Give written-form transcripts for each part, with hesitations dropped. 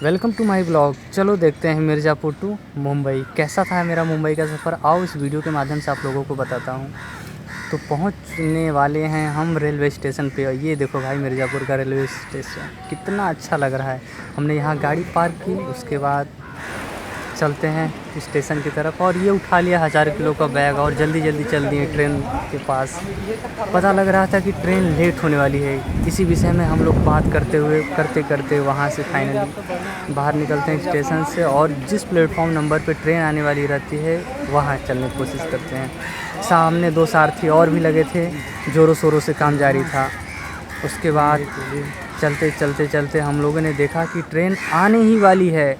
Welcome to my blog. चलो देखते हैं मिर्ज़ापुर टू मुंबई कैसा था मेरा मुंबई का सफ़र। आओ इस वीडियो के माध्यम से आप लोगों को बताता हूँ। तो पहुँचने वाले हैं हम रेलवे स्टेशन पे। ये देखो भाई, मिर्ज़ापुर का रेलवे स्टेशन कितना अच्छा लग रहा है। हमने यहाँ गाड़ी पार्क की, उसके बाद चलते हैं स्टेशन की तरफ। और ये उठा लिया 1000 किलो का बैग और जल्दी जल्दी चल दिए ट्रेन के पास। पता लग रहा था कि ट्रेन लेट होने वाली है। इसी विषय में हम लोग बात करते करते वहाँ से फाइनली बाहर निकलते हैं स्टेशन से, और जिस प्लेटफॉर्म नंबर पे ट्रेन आने वाली रहती है वहाँ चलने की कोशिश करते हैं। सामने 2 सारथी और भी लगे थे, ज़ोरों शोरों से काम जारी था। उसके बाद चलते हम लोगों ने देखा कि ट्रेन आने ही वाली है।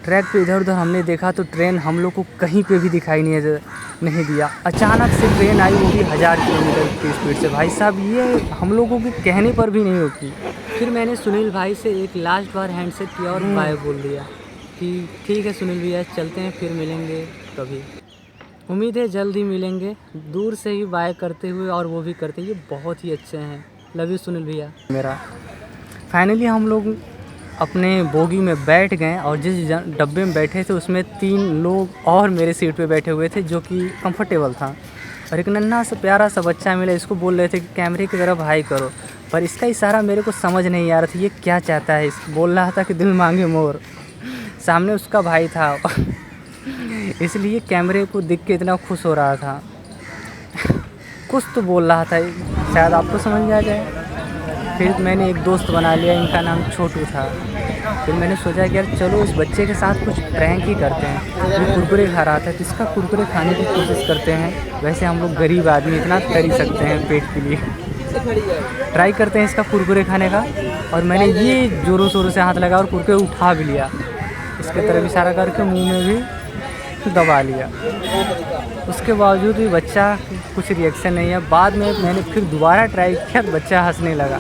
ट्रैक पे इधर उधर हमने देखा तो ट्रेन हम लोग को कहीं पे भी दिखाई नहीं दिया। अचानक से ट्रेन आई, वो भी 1000 किलोमीटर की स्पीड से। भाई साहब, ये हम लोगों के कहने पर भी नहीं होती। फिर मैंने सुनील भाई से एक लास्ट बार हैंडशेक किया और बाय बोल दिया कि ठीक है सुनील भैया, चलते हैं, फिर मिलेंगे कभी। उम्मीद है जल्द ही मिलेंगे। दूर से ही बाय करते हुए, और वो भी करते ये बहुत ही अच्छे हैं। लव यू सुनील भैया मेरा। फाइनली हम लोग अपने बोगी में बैठ गए, और जिस डब्बे में बैठे थे उसमें 3 लोग और मेरे सीट पे बैठे हुए थे, जो कि कंफर्टेबल था। और एक नन्हा सा प्यारा सा बच्चा मिला, इसको बोल रहे थे कि कैमरे की तरफ हाई करो, पर इसका इशारा मेरे को समझ नहीं आ रहा था ये क्या चाहता है। बोल रहा था कि दिल मांगे मोर। सामने उसका भाई था इसलिए कैमरे को देख के इतना खुश हो रहा था। कुछ तो बोल रहा था, शायद आपको समझ आ जाए। फिर मैंने एक दोस्त बना लिया, इनका नाम छोटू था। फिर मैंने सोचा कि यार चलो इस बच्चे के साथ कुछ प्रैंक ही करते हैं। वो कुरकुरे खा रहा था तो इसका कुरकुरे खाने की कोशिश करते हैं। वैसे हम लोग गरीब आदमी इतना कर ही सकते हैं पेट के लिए। ट्राई करते हैं इसका कुरकुरे खाने का। और मैंने ये ज़ोरों शोरों से हाथ लगा और कुरकुरे उठा भी लिया, इसके तरफ इशारा करके मुँह में भी दबा लिया। उसके बावजूद भी बच्चा कुछ रिएक्शन नहीं है। बाद में मैंने फिर दोबारा ट्राई किया तो बच्चा हंसने लगा।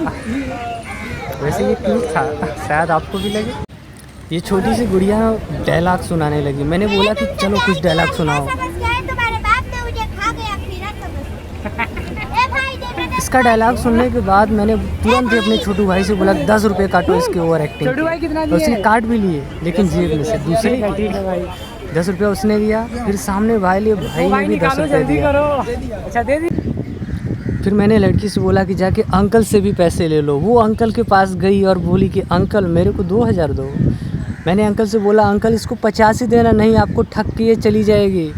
वैसे ये क्यूट था, शायद आपको भी लगे। ये छोटी सी गुड़िया डायलॉग सुनाने लगी। मैंने बोला कि चलो कुछ डायलॉग सुनाओ। इसका डायलॉग सुनने के बाद मैंने तुरंत ही अपने छोटू भाई से बोला 10 रुपये काटो इसके ओवर एक्टिंग। तो उसने काट भी लिए, लेकिन जेब में से दूसरे 10 रुपया उसने दिया। फिर सामने भाई लिए, भाई ने भी 10 रुपये दिया। अच्छा दे दी। फिर मैंने लड़की से बोला कि जाके अंकल से भी पैसे ले लो। वो अंकल के पास गई और बोली कि अंकल मेरे को 2000 दो। मैंने अंकल से बोला अंकल इसको 50 ही देना, नहीं आपको ठग के ये चली जाएगी।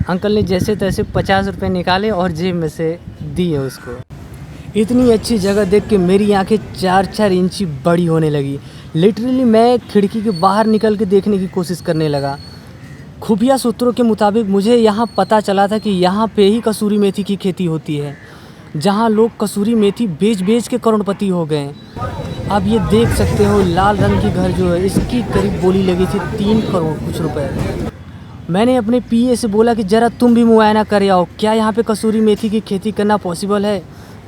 अंकल ने जैसे तैसे 50 रुपये निकाले और जेब में से दिए उसको। इतनी अच्छी जगह देख के मेरी आंखें 4-4 इंची बड़ी होने लगी। लिटरली मैं खिड़की के बाहर निकल के देखने की कोशिश करने लगा। खुफिया सूत्रों के मुताबिक मुझे यहाँ पता चला था कि यहाँ पे ही कसूरी मेथी की खेती होती है, जहाँ लोग कसूरी मेथी बेच के करोड़पति हो गए। अब ये देख सकते हो लाल रंग की घर जो है, इसकी करीब बोली लगी थी 3 करोड़ कुछ रुपए। मैंने अपने पीए से बोला कि ज़रा तुम भी मुआयना कर आओ, क्या यहाँ पे कसूरी मेथी की खेती करना पॉसिबल है।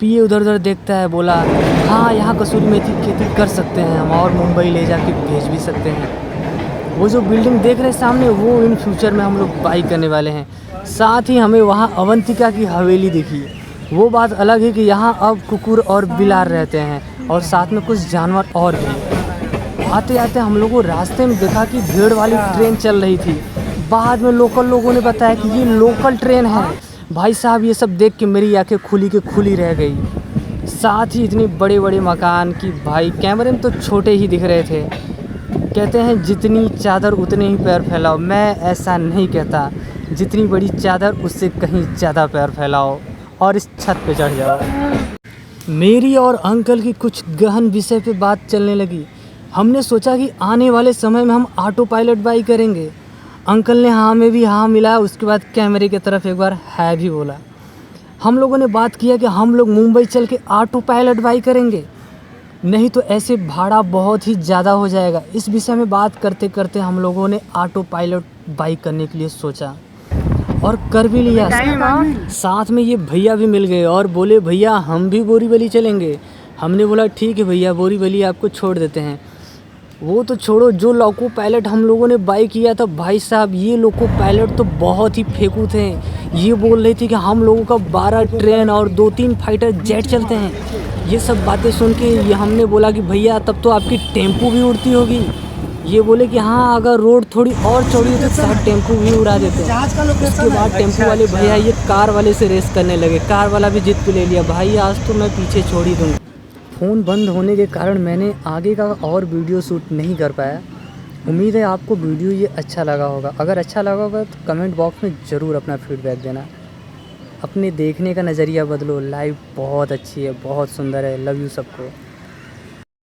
पीए उधर उधर देखता है, बोला हाँ यहाँ कसूरी मेथी की खेती कर सकते हैं हम, और मुंबई ले जाके भेज भी सकते हैं। वो जो बिल्डिंग देख रहे हैं सामने, वो इन फ्यूचर में हम लोग बाई करने वाले हैं। साथ ही हमें वहाँ अवंतिका की हवेली दिखी। वो बात अलग है कि यहाँ अब कुकुर और बिलार रहते हैं, और साथ में कुछ जानवर और भी। आते आते हम लोगों को रास्ते में देखा कि भीड़ वाली ट्रेन चल रही थी। बाद में लोकल लोगों ने बताया कि ये लोकल ट्रेन है। भाई साहब, ये सब देख के मेरी आंखें खुली के खुली रह गई। साथ ही इतने बड़े बड़े मकान की भाई कैमरे में तो छोटे ही दिख रहे थे। कहते हैं जितनी चादर उतने ही पैर फैलाओ। मैं ऐसा नहीं कहता, जितनी बड़ी चादर उससे कहीं ज़्यादा पैर फैलाओ और इस छत पे चढ़ जाओ। मेरी और अंकल की कुछ गहन विषय पे बात चलने लगी। हमने सोचा कि आने वाले समय में हम ऑटो पायलट बाई करेंगे। अंकल ने हाँ में भी हाँ मिलाया। उसके बाद कैमरे की तरफ एक बार है भी बोला। हम लोगों ने बात किया कि हम लोग मुंबई चल के ऑटो पायलट बाई करेंगे, नहीं तो ऐसे भाड़ा बहुत ही ज़्यादा हो जाएगा। इस विषय में बात करते करते हम लोगों ने ऑटो पायलट बाइक करने के लिए सोचा और कर भी लिया। साथ में ये भैया भी मिल गए और बोले भैया हम भी बोरीवली चलेंगे। हमने बोला ठीक है भैया, बोरीवली आपको छोड़ देते हैं। वो तो छोड़ो, जो लोको पायलट हम लोगों ने बाई किया था भाई साहब, ये लोको पायलट तो बहुत ही फेंकू थे। ये बोल रहे थे कि हम लोगों का 12 ट्रेन और 2-3 फाइटर जेट चलते हैं। ये सब बातें सुन के ये हमने बोला कि भैया तब तो आपकी टेम्पो भी उड़ती होगी। ये बोले कि हाँ, अगर रोड थोड़ी और चौड़ी हो तो शायद टेम्पो भी उड़ा देते हैं। उसके बाद टेम्पो वाले भैया ये कार वाले से रेस करने लगे। कार वाला भी जीत पे ले लिया। भाई आज तो मैं पीछे छोड़ ही दूँगा। फ़ोन बंद होने के कारण मैंने आगे का और वीडियो शूट नहीं कर पाया। उम्मीद है आपको वीडियो ये अच्छा लगा होगा। अगर अच्छा लगा होगा तो कमेंट बॉक्स में ज़रूर अपना फीडबैक देना। अपने देखने का नज़रिया बदलो। लाइव बहुत अच्छी है, बहुत सुंदर है। लव यू सबको।